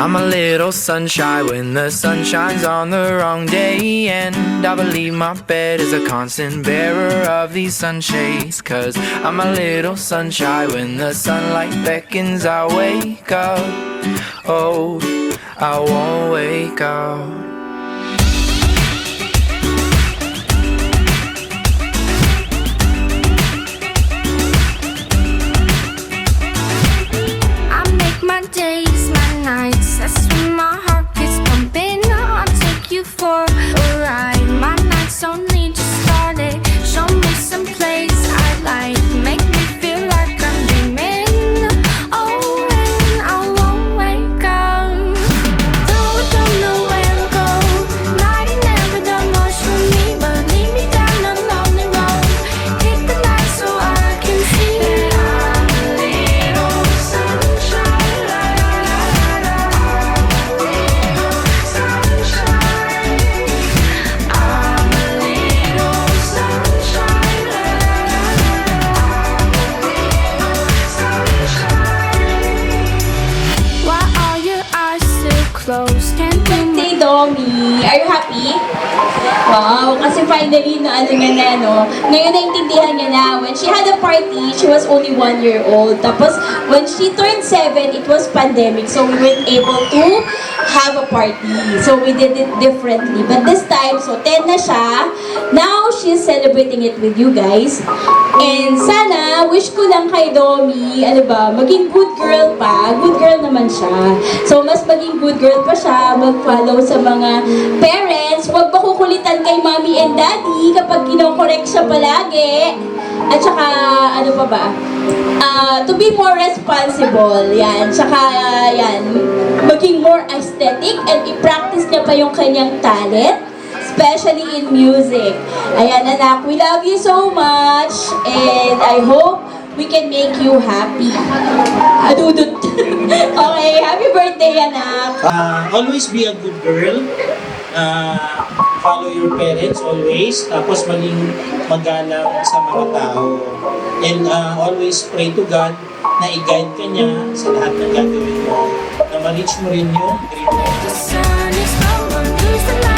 I'm a little sunshine when the sun shines on the wrong day. And I believe my bed is a constant bearer of these sunshades. 'Cause I'm a little sunshine when the sunlight beckons, I wake up. Oh, I won't wake up. Days, my nights, that's when my heart gets pumping. I'll take you for a ride. My nights only just started. Show me some place I like. Make me feel like I'm dreaming. Oh, and I won't wake up. Though I don't know where to go. Night ain't never done much for me, but lead me down a lonely road. Hit the light so I can see that I'm a little sunshine. Birthday, Domi! Are you happy? Wow, kasi finally na ano niya na, no? Ngayon naintindihan niya na, when she had a party, she was only 1 year old. Tapos, when she turned 7, it was pandemic, so we weren't able to have a party. So, we did it differently. But this time, so 10 na siya. Now, she's celebrating it with you guys. And sana, wish ko lang kay Domi, ano ba, maging good girl pa. Good girl naman siya. So, mas maging good girl pa siya, mag-follow sa mga parents. Huwag makukulitan kay mommy and daddy kapag kinokorek siya palagi. At saka, ano pa ba? To be more responsible. Yan. Tsaka, yan. Maging more aesthetic and i-practice niya pa yung kanyang talent. Especially in music. Ayan, anak, we love you so much. And I hope we can make you happy. Adudut. Okay, happy birthday, anak. Always be a good girl. Follow your parents always. Tapos maging magalang sa mga tao. And always pray to God na i-guide ka niya sa lahat ng gagawin mo. Na ma-reach mo rin yung dream mo. The sun is low, lose the light.